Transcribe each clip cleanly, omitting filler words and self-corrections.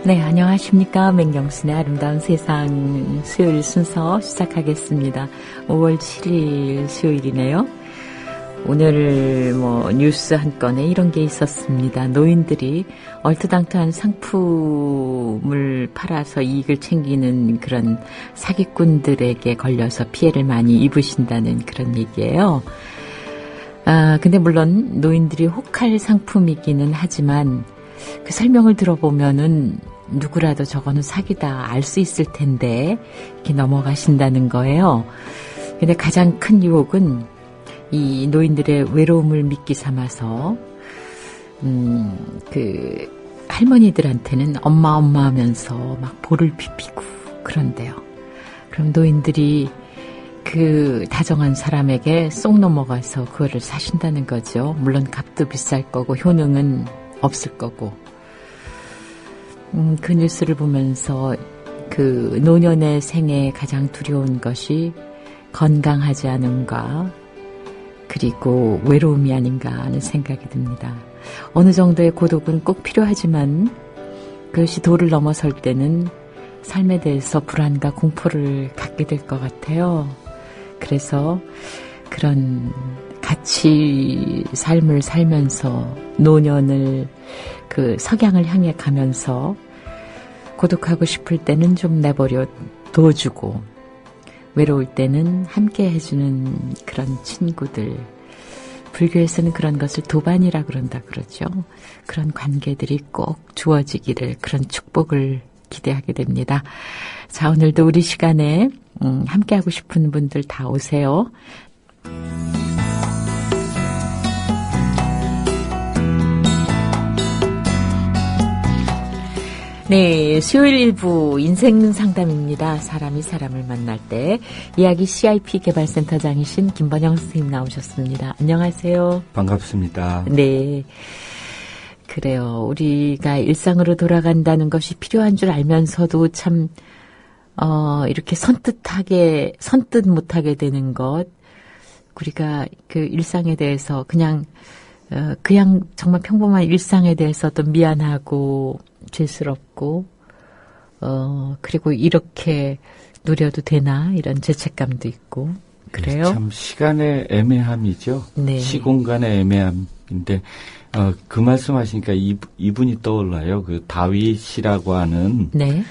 네, 안녕하십니까. 맹경순의 아름다운 세상 수요일 순서 시작하겠습니다. 5월 7일 수요일이네요. 오늘 뉴스 한 건에 이런 게 있었습니다. 노인들이 얼토당토한 상품을 팔아서 이익을 챙기는 그런 사기꾼들에게 걸려서 피해를 많이 입으신다는 그런 얘기예요. 근데 물론 노인들이 혹할 상품이기는 하지만 그 설명을 들어보면은 누구라도 저거는 사기다 알 수 있을 텐데 이렇게 넘어가신다는 거예요. 근데 가장 큰 유혹은 이 노인들의 외로움을 미끼 삼아서 그 할머니들한테는 엄마 하면서 막 볼을 비비고 그런데요. 그럼 노인들이 그 다정한 사람에게 쏙 넘어가서 그거를 사신다는 거죠. 물론 값도 비쌀 거고 효능은 없을 거고. 그 뉴스를 보면서 그 노년의 생에 가장 두려운 것이 건강하지 않음과 그리고 외로움이 아닌가 하는 생각이 듭니다. 어느 정도의 고독은 꼭 필요하지만 그것이 도를 넘어설 때는 삶에 대해서 불안과 공포를 갖게 될 것 같아요. 그래서 그런 같이 삶을 살면서 노년을 그 석양을 향해 가면서 고독하고 싶을 때는 좀 내버려 둬주고 외로울 때는 함께 해주는 그런 친구들. 불교에서는 그런 것을 도반이라 그런다 그러죠. 그런 관계들이 꼭 주어지기를 그런 축복을 기대하게 됩니다. 자, 오늘도 우리 시간에 함께하고 싶은 분들 다 오세요. 네, 수요일 일부 인생 상담입니다. 사람이 사람을 만날 때 이야기 CIP 개발센터장이신 김번영 선생님 나오셨습니다. 안녕하세요. 반갑습니다. 네, 그래요. 우리가 일상으로 돌아간다는 것이 필요한 줄 알면서도 참 이렇게 선뜻 못하게 되는 것, 우리가 그 일상에 대해서 그냥 정말 평범한 일상에 대해서도 미안하고 죄스럽고 그리고 이렇게 누려도 되나 이런 죄책감도 있고 그래요. 참 시간의 애매함이죠. 네. 시공간의 애매함인데 그 말씀하시니까 이분이 떠올라요. 그 다윗이라고 하는 네.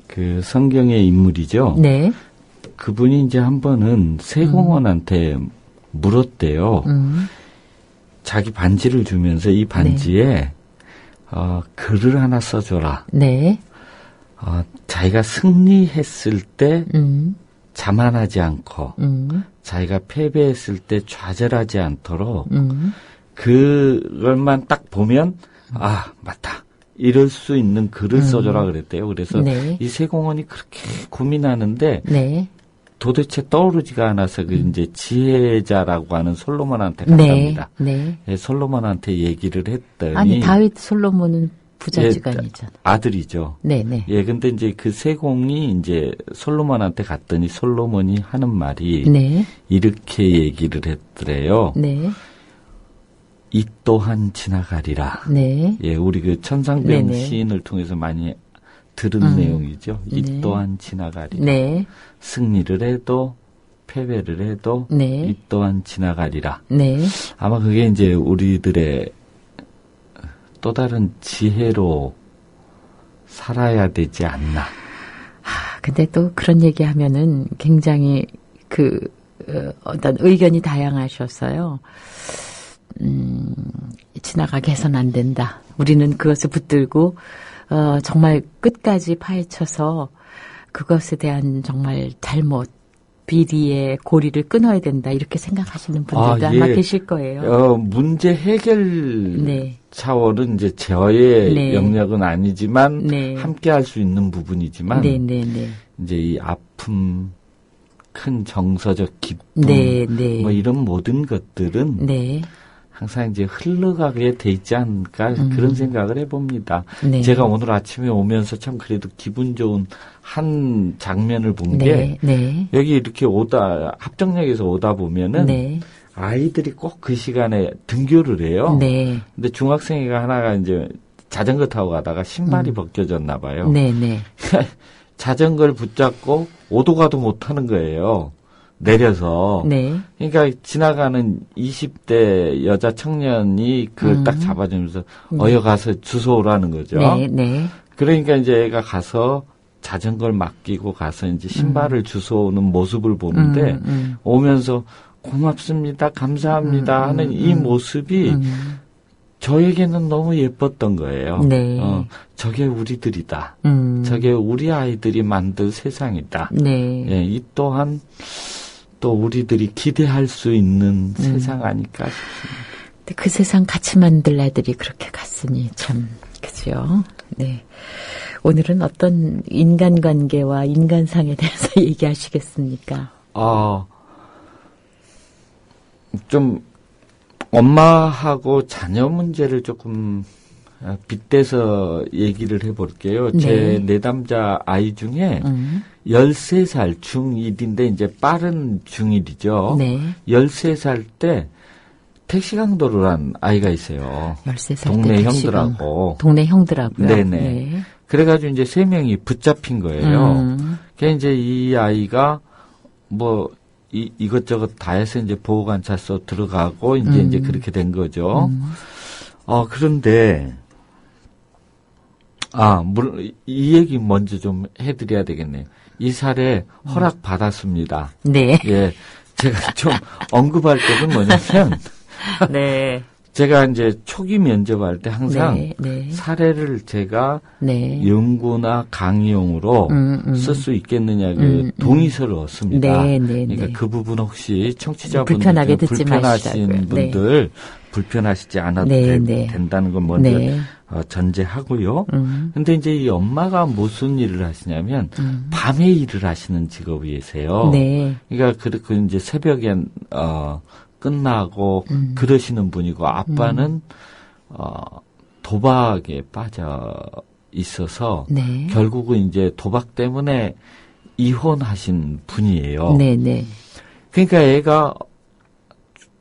그 성경의 인물이죠. 네. 그분이 이제 한 번은 세공원한테 물었대요. 자기 반지를 주면서 이 반지에 글을 하나 써줘라. 네. 자기가 승리했을 때 자만하지 않고 자기가 패배했을 때 좌절하지 않도록 그걸만 딱 보면 맞다. 이럴 수 있는 글을 써줘라 그랬대요. 그래서 네. 이 세공원이 그렇게 고민하는데 네. 도대체 떠오르지가 않아서 그 이제 지혜자라고 하는 솔로몬한테 갔답니다. 네. 네, 솔로몬한테 얘기를 했더니 아니 다윗 솔로몬은 부자지간이잖아. 아들이죠. 네. 예, 근데 이제 그 세공이 이제 솔로몬한테 갔더니 솔로몬이 하는 말이 네. 이렇게 얘기를 했더래요. 네. 이 또한 지나가리라. 네. 예, 우리 그 천상병 네네. 시인을 통해서 많이 들은 내용이죠. 이 네. 또한 지나가리라. 네. 승리를 해도 패배를 해도 네. 이 또한 지나가리라. 네. 아마 그게 이제 우리들의 또 다른 지혜로 살아야 되지 않나. 근데 또 그런 얘기하면은 굉장히 어떤 의견이 다양하셔서요. 지나가게 해서는 안 된다. 우리는 그것을 붙들고 정말 끝까지 파헤쳐서 그것에 대한 정말 잘못, 비리의 고리를 끊어야 된다. 이렇게 생각하시는 분들도 아마 계실 거예요. 문제 해결 네. 차원은 이제 저의 네. 영역은 아니지만 네. 함께 할 수 있는 부분이지만 네. 이제 이 아픔, 큰 정서적 기쁨, 네. 뭐 이런 모든 것들은 네. 항상 이제 흘러가게 돼 있지 않을까 그런 생각을 해봅니다. 네. 제가 오늘 아침에 오면서 참 그래도 기분 좋은 한 장면을 본 게 네. 여기 이렇게 합정역에서 오다 보면은 네. 아이들이 꼭 그 시간에 등교를 해요. 네. 근데 중학생이가 하나가 이제 자전거 타고 가다가 신발이 벗겨졌나 봐요. 네네. 자전거를 붙잡고 오도 가도 못하는 거예요. 내려서. 네. 그러니까 지나가는 20대 여자 청년이 그걸 딱 잡아주면서 어여가서 주워오라는 거죠. 네, 네. 그러니까 이제 애가 가서 자전거를 맡기고 가서 이제 신발을 주워오는 모습을 보는데 오면서 고맙습니다, 감사합니다 하는 이 모습이 저에게는 너무 예뻤던 거예요. 네. 저게 우리들이다. 저게 우리 아이들이 만들 세상이다. 네. 예, 이 또한 또 우리들이 기대할 수 있는 세상 아닐까 싶습니다. 근데 그 세상 같이 만들 애들이 그렇게 갔으니 참 그죠. 네. 오늘은 어떤 인간관계와 인간상에 대해서 얘기하시겠습니까? 좀 엄마하고 자녀 문제를 조금 빗대서 얘기를 해볼게요. 네. 제 내담자 아이 중에 13살 중1인데 이제 빠른 중1이죠. 네. 13살 때 택시 강도를 한 아이가 있어요. 13살 동네 때 형들하고. 동네 형들하고요. 네네. 네. 그래가지고 이제 3명이 붙잡힌 거예요. 그래서 이제 이 아이가 뭐 이것저것 다 해서 이제 보호관찰소 들어가고 이제 그렇게 된 거죠. 그런데 물론 이 얘기 먼저 좀 해드려야 되겠네요. 이 사례 허락 받았습니다. 네. 예, 제가 좀 언급할 것은 뭐냐면, 네. 제가 이제 초기 면접할 때 항상 네, 네. 사례를 제가 네. 연구나 강의용으로 쓸 수 있겠느냐 그 동의서를 얻습니다. 네, 네, 그러니까 네. 그 부분 혹시 청취자분들 불편하게 듣지 불편하신 마시라고요. 분들 불편하시지 않아도 네, 네. 된다는 건 먼저 네. 전제하고요. 근데 이제 이 엄마가 무슨 일을 하시냐면 밤에 일을 하시는 직업이세요. 네. 그러니까 그 이제 새벽에 끝나고 그러시는 분이고 아빠는 도박에 빠져 있어서 네. 결국은 이제 도박 때문에 이혼하신 분이에요. 네, 네. 그러니까 애가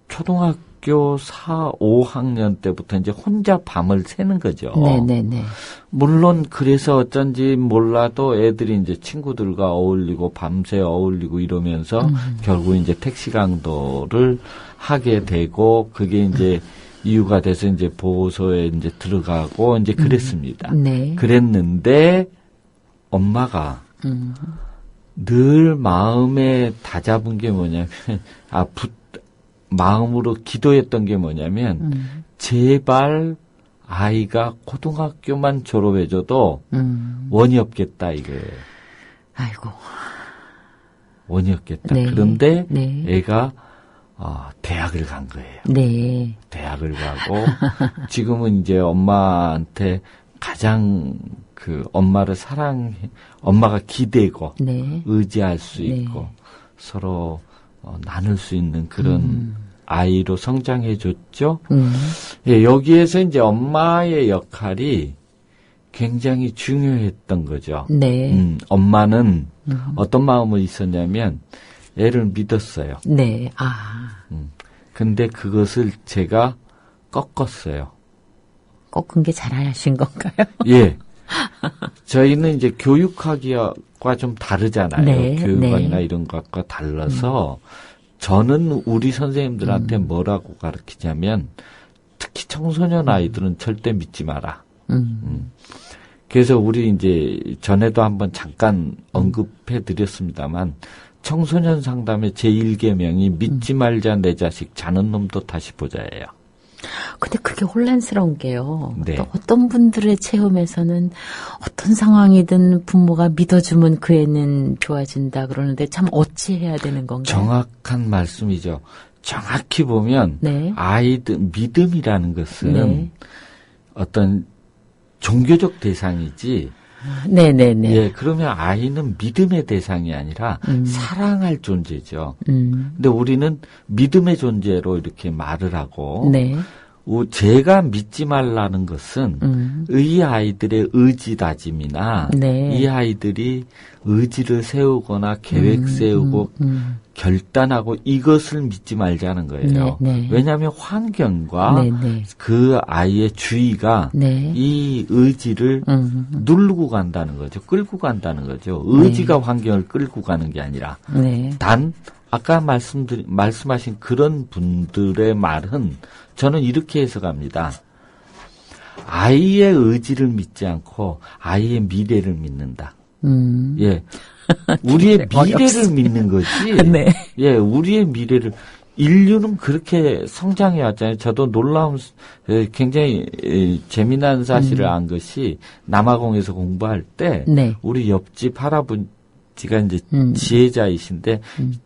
초등학교 4, 5학년 때부터 이제 혼자 밤을 새는 거죠. 네, 네, 네. 물론 그래서 어쩐지 몰라도 애들이 이제 친구들과 어울리고 밤새 어울리고 이러면서 결국 이제 택시 강도를 하게 되고 그게 이제 이유가 돼서 이제 보호소에 이제 들어가고 이제 그랬습니다. 네. 그랬는데 엄마가 늘 마음에 다잡은 게 뭐냐면 마음으로 기도했던 게 뭐냐면 제발 아이가 고등학교만 졸업해줘도 원이 없겠다 이거예요. 아이고. 원이 없겠다. 네. 그런데 네. 애가 대학을 간 거예요. 네. 대학을 가고 지금은 이제 엄마한테 가장 그 엄마를 엄마가 기대고 네. 의지할 수 있고 네. 서로 나눌 수 있는 그런 아이로 성장해 줬죠. 예, 여기에서 이제 엄마의 역할이 굉장히 중요했던 거죠. 네. 엄마는 어떤 마음이 있었냐면 애를 믿었어요. 네. 근데 그것을 제가 꺾었어요. 꺾은 게 잘하신 건가요? 예. 저희는 이제 교육학과 좀 다르잖아요. 네, 교육학이나 네. 이런 것과 달라서 저는 우리 선생님들한테 뭐라고 가르치냐면 특히 청소년 아이들은 절대 믿지 마라. 그래서 우리 이제 전에도 한번 잠깐 언급해 드렸습니다만 청소년 상담의 제1계명이 믿지 말자 내 자식 자는 놈도 다시 보자예요. 근데 그게 혼란스러운 게요. 네. 또 어떤 분들의 체험에서는 어떤 상황이든 부모가 믿어주면 그 애는 좋아진다 그러는데 참 어찌 해야 되는 건가요? 정확한 말씀이죠. 정확히 보면 네. 아이들 믿음이라는 것은 네. 어떤 종교적 대상이지. 네네네. 예, 그러면 아이는 믿음의 대상이 아니라 사랑할 존재죠. 근데 우리는 믿음의 존재로 이렇게 말을 하고 네. 제가 믿지 말라는 것은 이 아이들의 의지 다짐이나 네. 이 아이들이 의지를 세우거나 계획 세우고 결단하고 이것을 믿지 말자는 거예요. 네, 네. 왜냐하면 환경과 네, 네. 그 아이의 주의가 네. 이 의지를 누르고 간다는 거죠. 끌고 간다는 거죠. 의지가 네. 환경을 끌고 가는 게 아니라 네. 단 아까 말씀하신 그런 분들의 말은 저는 이렇게 해석합니다. 아이의 의지를 믿지 않고 아이의 미래를 믿는다. 예. 우리의 미래를 믿는 거지. 네. 예, 우리의 미래를. 인류는 그렇게 성장해 왔잖아요. 저도 놀라운, 굉장히 재미난 사실을 안 것이 남아공에서 공부할 때, 네. 우리 옆집 할아버지가 이제 지혜자이신데,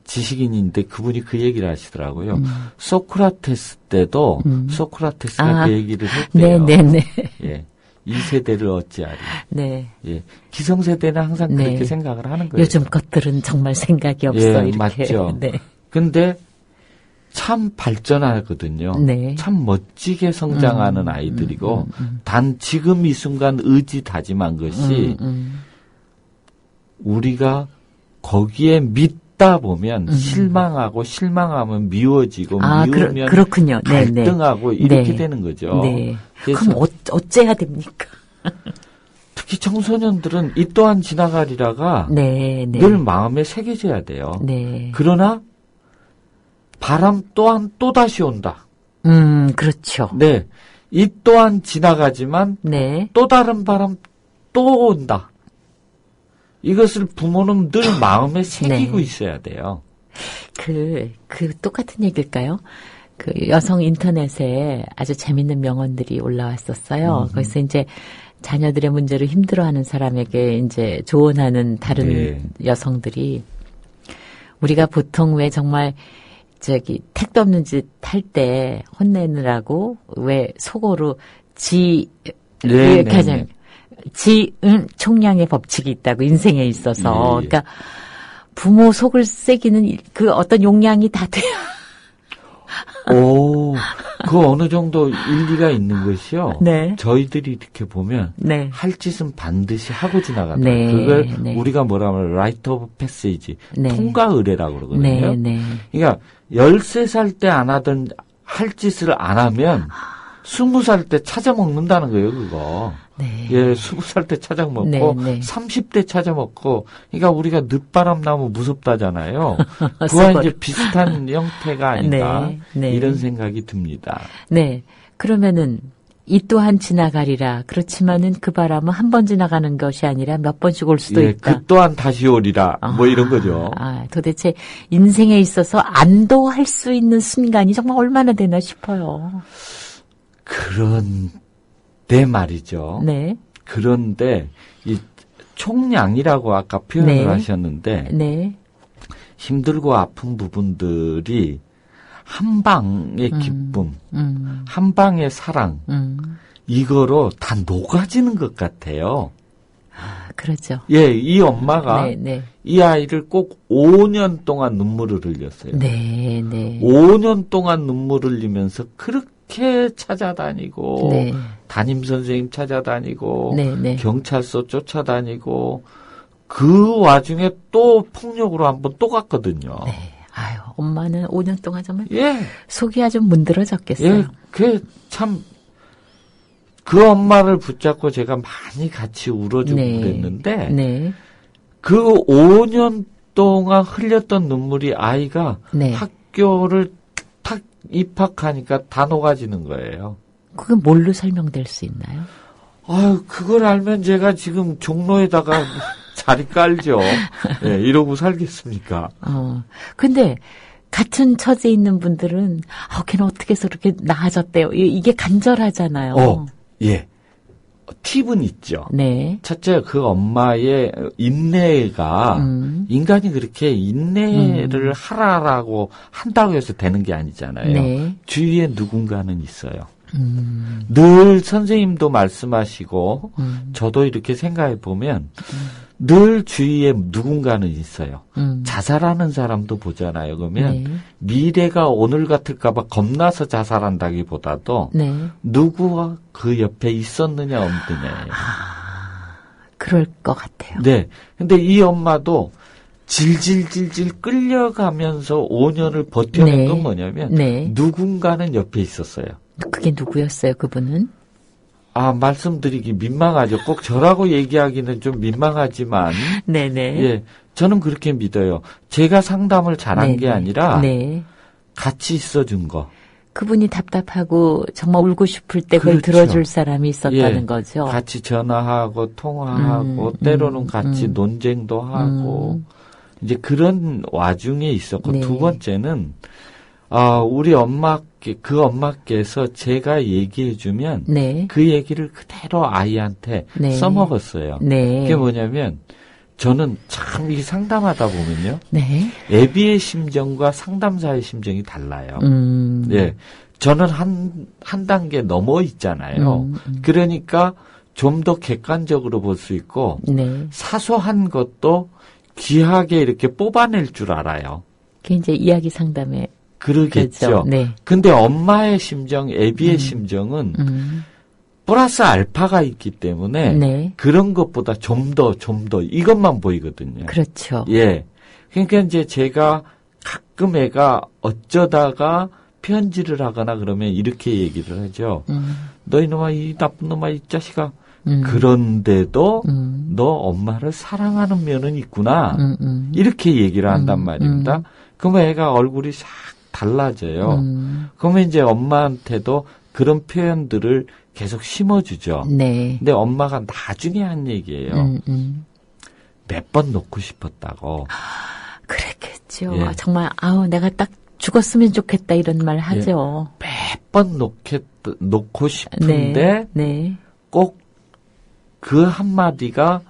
지식인인데 그분이 그 얘기를 하시더라고요. 소크라테스 때도 소크라테스가 그 얘기를 했대요. 네네네. 예. 이 세대를 어찌하리. 네. 예. 기성세대는 항상 네. 그렇게 생각을 하는 거예요. 요즘 것들은 정말 생각이 없어. 예, 이렇게. 맞죠. 네. 근데 참 발전하거든요. 네. 참 멋지게 성장하는 아이들이고, 단 지금 이 순간 의지 다짐한 것이, 우리가 거기에 믿다 보면 실망하고, 실망하면 미워지고, 미우면 그렇군요. 네, 갈등하고 네. 이렇게 네. 되는 거죠. 네. 그래서 그럼 어째야 됩니까? 특히 청소년들은 이 또한 지나가리라가 네, 네. 늘 마음에 새겨져야 돼요. 네. 그러나 바람 또한 또다시 온다. 그렇죠. 네. 이 또한 지나가지만 네. 또 다른 바람 또 온다. 이것을 부모는 늘 마음에 새기고 네. 있어야 돼요. 그 똑같은 얘기일까요? 그 여성 인터넷에 아주 재밌는 명언들이 올라왔었어요. 거기서 이제 자녀들의 문제로 힘들어하는 사람에게 이제 조언하는 다른 네. 여성들이 우리가 보통 왜 정말 택도 없는 짓 할 때 혼내느라고 왜 속어로 네, 이렇게 하잖아요. 총량의 법칙이 있다고 인생에 있어서. 예. 그러니까 부모 속을 새기는 그 어떤 용량이 다 돼야. 오, 그 어느 정도 일리가 있는 것이요. 네. 저희들이 이렇게 보면 네. 할 짓은 반드시 하고 지나간다. 네, 그걸 네. 우리가 뭐라 하면 라이트 오브 패시지, 네. 통과 의례라고 그러거든요. 네, 네. 그러니까 13살 때 안 하던 할 짓을 안 하면 20살 때 찾아 먹는다는 거예요, 그거. 네. 예, 20살 때 찾아 먹고 네, 네. 30대 찾아 먹고 그러니까 우리가 늦바람 나면 무섭다잖아요. 그와 수고를. 이제 비슷한 형태가 아닌가 네, 네. 이런 생각이 듭니다. 네. 그러면은 이 또한 지나가리라. 그렇지만은 그 바람은 한 번 지나가는 것이 아니라 몇 번씩 올 수도 예, 있다. 그 또한 다시 오리라. 뭐 이런 거죠. 도대체 인생에 있어서 안도할 수 있는 순간이 정말 얼마나 되나 싶어요. 그런데 말이죠. 네. 그런데 이 총량이라고 아까 표현을 네. 하셨는데 네. 힘들고 아픈 부분들이 한 방의 기쁨, 한 방의 사랑, 이거로 다 녹아지는 것 같아요. 그렇죠. 예, 이 엄마가 네, 네. 이 아이를 꼭 5년 동안 눈물을 흘렸어요. 네, 네. 5년 동안 눈물을 흘리면서 그렇게 찾아다니고, 네. 담임 선생님 찾아다니고, 네, 네. 경찰서 쫓아다니고, 그 와중에 또 폭력으로 한번 또 갔거든요. 네. 아유, 엄마는 5년 동안 정말 예. 속이 아주 문드러졌겠어요. 예, 그 엄마를 붙잡고 제가 많이 같이 울어주고 네. 그랬는데, 네. 그 5년 동안 흘렸던 눈물이 아이가 네. 학교를 탁 입학하니까 다 녹아지는 거예요. 그게 뭘로 설명될 수 있나요? 아유, 그걸 알면 제가 지금 종로에다가 자리 깔죠. 예, 이러고 살겠습니까? 근데, 같은 처지에 있는 분들은, 걔는 어떻게 해서 그렇게 나아졌대요. 이게 간절하잖아요. 예. 팁은 있죠. 네. 첫째, 그 엄마의 인내가, 인간이 그렇게 인내를 하라라고 한다고 해서 되는 게 아니잖아요. 네. 주위에 누군가는 있어요. 늘 선생님도 말씀하시고 저도 이렇게 생각해 보면 늘 주위에 누군가는 있어요. 자살하는 사람도 보잖아요. 그러면 네. 미래가 오늘 같을까 봐 겁나서 자살한다기보다도 네. 누구가 그 옆에 있었느냐 없느냐예요. 그럴 것 같아요. 네. 근데 이 엄마도 질질질질 끌려가면서 5년을 버텨낸 네. 건 뭐냐면 네. 누군가는 옆에 있었어요. 그게 누구였어요, 그분은? 말씀드리기 민망하죠. 꼭 저라고 얘기하기는 좀 민망하지만. 네네. 예. 저는 그렇게 믿어요. 제가 상담을 잘한 네네. 게 아니라. 네. 같이 있어준 거. 그분이 답답하고 정말 울고 싶을 때 그걸 그렇죠. 들어줄 사람이 있었다는 예. 거죠. 같이 전화하고 통화하고 때로는 같이 논쟁도 하고. 이제 그런 와중에 있었고. 네. 두 번째는, 우리 그 엄마께서 제가 얘기해주면 네. 그 얘기를 그대로 아이한테 네. 써먹었어요. 네. 그게 뭐냐면 저는 참 이 상담하다 보면요. 네. 애비의 심정과 상담사의 심정이 달라요. 예. 저는 한 단계 넘어 있잖아요. 그러니까 좀 더 객관적으로 볼 수 있고 네. 사소한 것도 귀하게 이렇게 뽑아낼 줄 알아요. 그게 이제 이야기 상담에 그러겠죠. 그렇죠. 네. 근데 엄마의 심정, 애비의 심정은 플러스 알파가 있기 때문에 네. 그런 것보다 좀 더 이것만 보이거든요. 그렇죠. 예. 그러니까 이제 제가 가끔 애가 어쩌다가 편지를 하거나 그러면 이렇게 얘기를 하죠. 너 이놈아, 이 나쁜 놈아, 이 자식아. 그런데도 너 엄마를 사랑하는 면은 있구나. 이렇게 얘기를 한단 말입니다. 그러면 애가 얼굴이 싹 달라져요. 그러면 이제 엄마한테도 그런 표현들을 계속 심어주죠. 네. 근데 엄마가 나중에 한 얘기예요. 몇 번 놓고 싶었다고. 그랬겠죠. 예. 정말 내가 딱 죽었으면 좋겠다 이런 말 하죠. 예. 몇 번 놓고 싶은데 네. 꼭 그 한마디가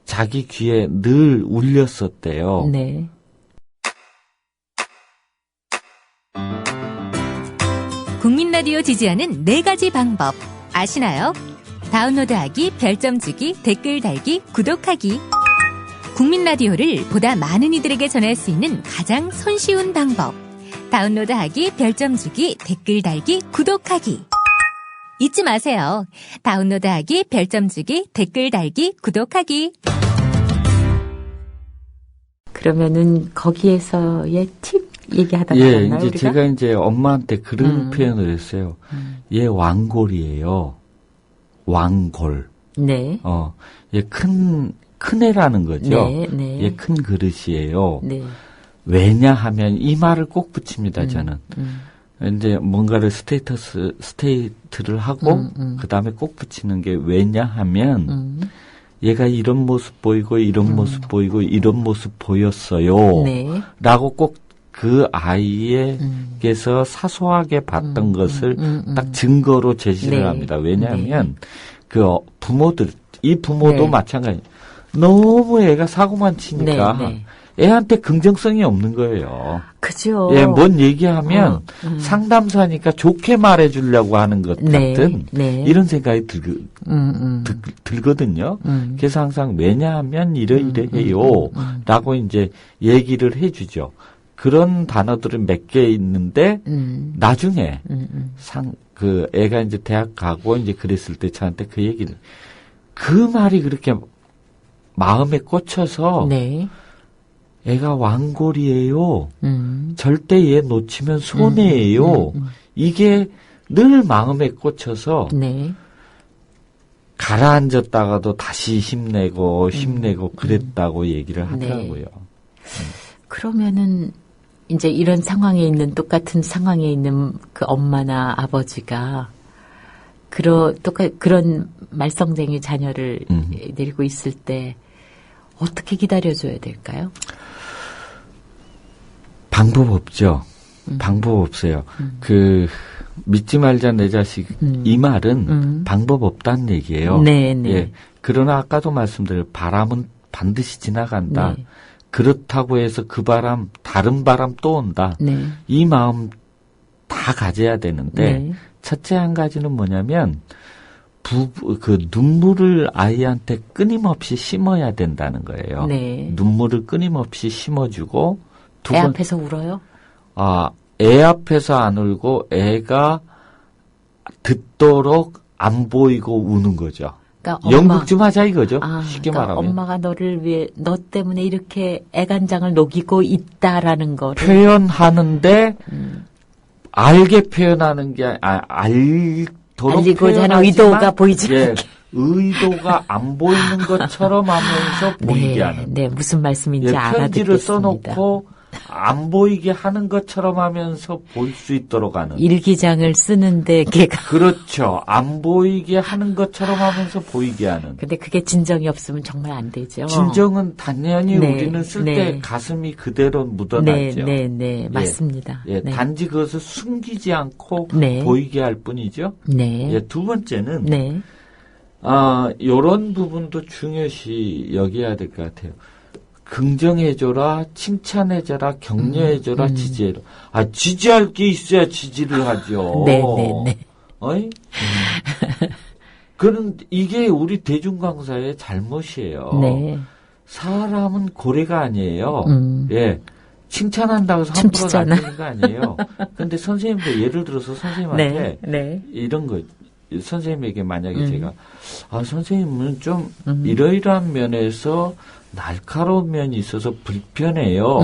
자기 귀에 늘 울렸었대요. 네. 국민 라디오 지지하는 4가지 방법 아시나요? 다운로드하기, 별점 주기, 댓글 달기, 구독하기. 국민 라디오를 보다 많은 이들에게 전할 수 있는 가장 손쉬운 방법. 다운로드하기, 별점 주기, 댓글 달기, 구독하기. 잊지 마세요. 다운로드하기, 별점 주기, 댓글 달기, 구독하기. 그러면은 거기에서의 팁 얘기하다 예, 이제 우리가? 제가 이제 엄마한테 그런 표현을 했어요. 얘 왕골이에요. 왕골. 네. 얘 큰 애라는 거죠. 네, 네. 얘 큰 그릇이에요. 네. 왜냐하면 이 말을 꼭 붙입니다, 저는. 이제 뭔가를 스테이트를 하고, 그 다음에 꼭 붙이는 게 왜냐하면, 얘가 이런 모습 보이고, 이런 모습 보이고, 이런 모습 보였어요. 네. 라고 꼭 그 아이에게서 사소하게 봤던 것을 딱 증거로 제시를 네. 합니다. 왜냐하면, 이 부모도 네. 마찬가지. 너무 애가 사고만 치니까, 네. 애한테 긍정성이 없는 거예요. 그죠. 예, 뭔 얘기하면 상담사니까 좋게 말해주려고 하는 것 같은 네. 이런 생각이 들거든요. 그래서 항상 왜냐하면 이러이러해요. 라고 이제 얘기를 해주죠. 그런 단어들은 몇 개 있는데 나중에 애가 이제 대학 가고 이제 그랬을 때 저한테 그 얘기를 그 말이 그렇게 마음에 꽂혀서 네. 애가 왕골이에요. 절대 얘 놓치면 손해예요. 이게 늘 마음에 꽂혀서 네. 가라앉았다가도 다시 힘내고 그랬다고 얘기를 하더라고요. 네. 그러면은 이제 이런 상황에 있는 똑같은 상황에 있는 그 엄마나 아버지가 그런 말썽쟁이 자녀를 데리고 있을 때 어떻게 기다려줘야 될까요? 방법 없죠. 방법 없어요. 믿지 말자 내 자식 이 말은 방법 없다는 얘기예요. 네, 네. 예. 그러나 아까도 말씀드린 바람은 반드시 지나간다. 네. 그렇다고 해서 다른 바람 또 온다. 네. 이 마음 다 가져야 되는데 첫째 한 가지는 뭐냐면, 눈물을 아이한테 끊임없이 심어야 된다는 거예요. 네. 눈물을 끊임없이 심어주고, 애 앞에서 울어요? 애 앞에서 안 울고, 애가 듣도록 안 보이고 우는 거죠. 그러니까 연극 좀 하자 이거죠. 쉽게 그러니까 말하면. 엄마가 너를 위해, 너 때문에 이렇게 애간장을 녹이고 있다라는 거를. 표현하는데, 알게 표현하는 게, 알도록 알리고자 하는 의도가 보이지 예, 않게. 의도가 안 보이는 것처럼 하면서 보이게 하는. 네, 무슨 말씀인지 예, 알아듣겠습니다. 편지를 써놓고 안 보이게 하는 것처럼 하면서 볼 수 있도록 하는. 일기장을 쓰는데 걔가. 그렇죠. 안 보이게 하는 것처럼 하면서 보이게 하는. 근데 그게 진정이 없으면 정말 안 되죠. 진정은 당연히 네, 우리는 쓸 네. 때 가슴이 그대로 묻어나죠. 네, 맞습니다. 예, 네. 단지 그것을 숨기지 않고 네. 보이게 할 뿐이죠. 네. 예, 두 번째는 네. 요런 부분도 중요시 여겨야 될 것 같아요. 긍정해줘라, 칭찬해줘라, 격려해줘라, 지지해라. 지지할 게 있어야 지지를 하죠. 네. 어이? 이게 우리 대중강사의 잘못이에요. 네. 사람은 고래가 아니에요. 예. 칭찬한다고 해서 함부로 놔두는 거 아니에요. 근데 선생님도 예를 들어서 선생님한테 네. 이런 거, 선생님에게 만약에 제가, 선생님은 좀 이러이러한 면에서 날카로운 면이 있어서 불편해요.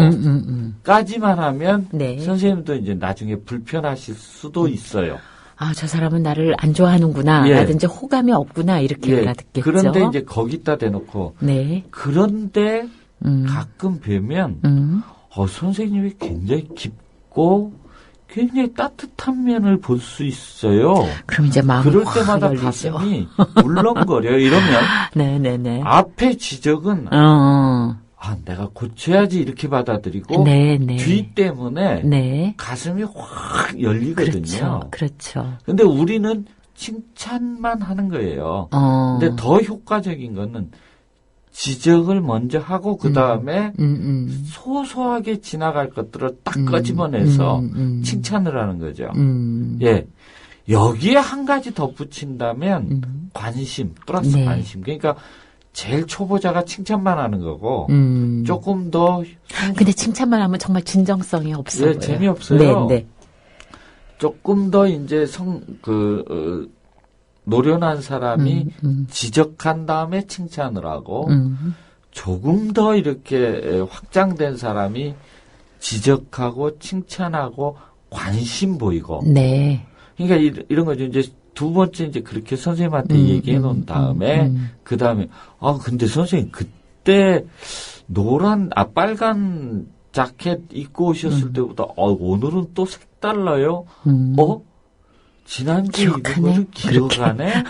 까지만 하면 네. 선생님도 이제 나중에 불편하실 수도 있어요. 저 사람은 나를 안 좋아하는구나. 예. 라든지 호감이 없구나. 이렇게 알아듣겠죠. 그런데 이제 거기다 대놓고. 네. 그런데 가끔 뵈면, 선생님이 굉장히 깊고 굉장히 따뜻한 면을 볼 수 있어요. 그럼 이제 마음이 그럴 확 때마다 열리죠. 가슴이 울렁거려요. 이러면 네네네. 앞에 지적은 내가 고쳐야지 이렇게 받아들이고 네네. 뒤 때문에 네. 가슴이 확 열리거든요. 그렇죠. 근데 우리는 칭찬만 하는 거예요. 근데 더 효과적인 거는 지적을 먼저 하고 그 다음에 소소하게 지나갈 것들을 딱 끄집어내서 칭찬을 하는 거죠. 예, 여기에 한 가지 덧붙인다면 관심 플러스 네. 관심. 그러니까 제일 초보자가 칭찬만 하는 거고 조금 더. 근데 칭찬만 하면 정말 진정성이 없어요. 예, 재미없어요. 네. 조금 더 이제 노련한 사람이 지적한 다음에 칭찬을 하고 조금 더 이렇게 확장된 사람이 지적하고 칭찬하고 관심 보이고. 네. 그러니까 이런 거죠. 이제 두 번째 이제 그렇게 선생님한테 얘기해 놓은 다음에 그 다음에 근데 선생님 그때 빨간 자켓 입고 오셨을 때보다 오늘은 또 색달라요. 지난주에 입은 거를 기억하네?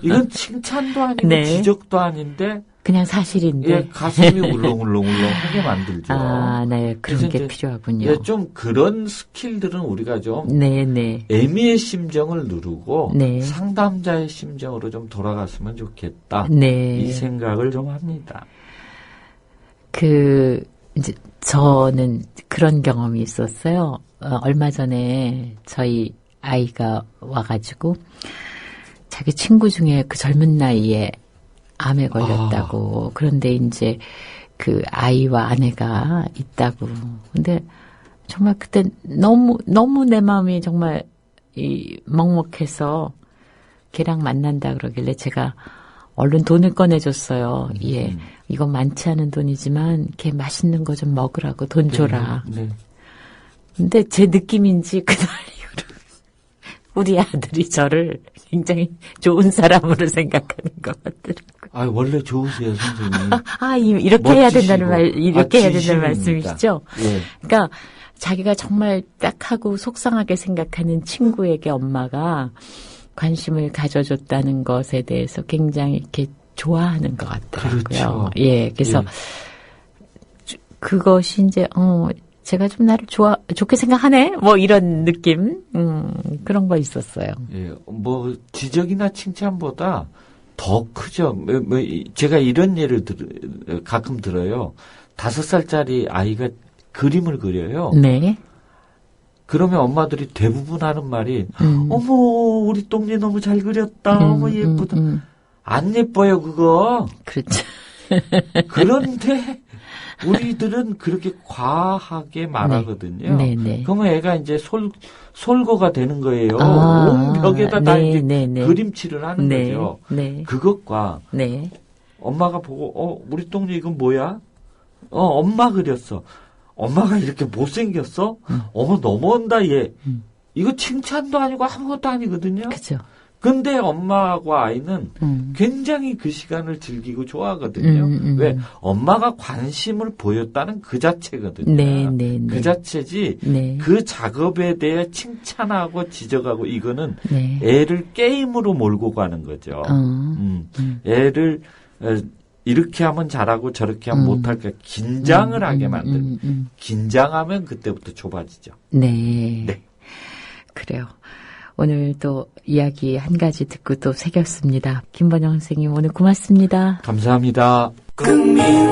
이건 칭찬도 아니고 네. 지적도 아닌데 그냥 사실인데. 예, 가슴이 울렁울렁하게 만들죠. 네. 그런 게 필요하군요. 예, 좀 그런 스킬들은 우리가 좀 네. 애미의 심정을 누르고 네. 상담자의 심정으로 좀 돌아갔으면 좋겠다. 네. 이 생각을 좀 합니다. 이제 저는 그런 경험이 있었어요. 얼마 전에 저희 아이가 와가지고 자기 친구 중에 그 젊은 나이에 암에 걸렸다고. 그런데 이제 그 아이와 아내가 있다고. 근데 정말 그때 너무 내 마음이 정말 먹먹해서 걔랑 만난다 그러길래 제가 얼른 돈을 꺼내줬어요. 예. 이건 많지 않은 돈이지만 걔 맛있는 거 좀 먹으라고 돈 줘라. 네. 근데 제 느낌인지 그날 이후로 우리 아들이 저를 굉장히 좋은 사람으로 생각하는 것 같더라고요. 원래 좋으세요, 선생님. 이렇게 멋지시고. 해야 된다는 이렇게 해야 된다는 진심입니다. 말씀이시죠? 예. 그러니까 자기가 정말 딱하고 속상하게 생각하는 친구에게 엄마가 관심을 가져줬다는 것에 대해서 굉장히 이렇게 좋아하는 것 같더라고요. 그렇죠. 예, 그래서 그것이 이제 제가 좀 나를 좋게 생각하네? 뭐 이런 느낌? 그런 거 있었어요. 예, 지적이나 칭찬보다 더 크죠. 제가 이런 예를 가끔 들어요. 5살짜리 아이가 그림을 그려요. 네. 그러면 엄마들이 대부분 하는 말이 어머 우리 똥니 너무 잘 그렸다. 어머 예쁘다. 안 예뻐요 그거. 그렇죠. 그런데 우리들은 그렇게 과하게 말하거든요. 네. 네. 그러면 애가 이제 솔고가 되는 거예요. 온 벽에다 다 이제 그림칠을 하는 거죠. 네. 그것과 엄마가 보고 우리 똥니 이건 뭐야? 엄마 그렸어. 엄마가 이렇게 못생겼어? 어머 넘어온다 얘. 이거 칭찬도 아니고 아무것도 아니거든요. 그죠. 근데 엄마하고 아이는 굉장히 그 시간을 즐기고 좋아하거든요. 왜? 엄마가 관심을 보였다는 그 자체거든요. 네. 그 자체지 그 작업에 대해 칭찬하고 지적하고 이거는 애를 게임으로 몰고 가는 거죠. 애를 이렇게 하면 잘하고 저렇게 하면 못할까 긴장을 하게 만든. 긴장하면 그때부터 좁아지죠. 네. 그래요. 오늘 또 이야기 한 가지 듣고 또 새겼습니다. 김번영 선생님 오늘 고맙습니다. 감사합니다. 국민라디오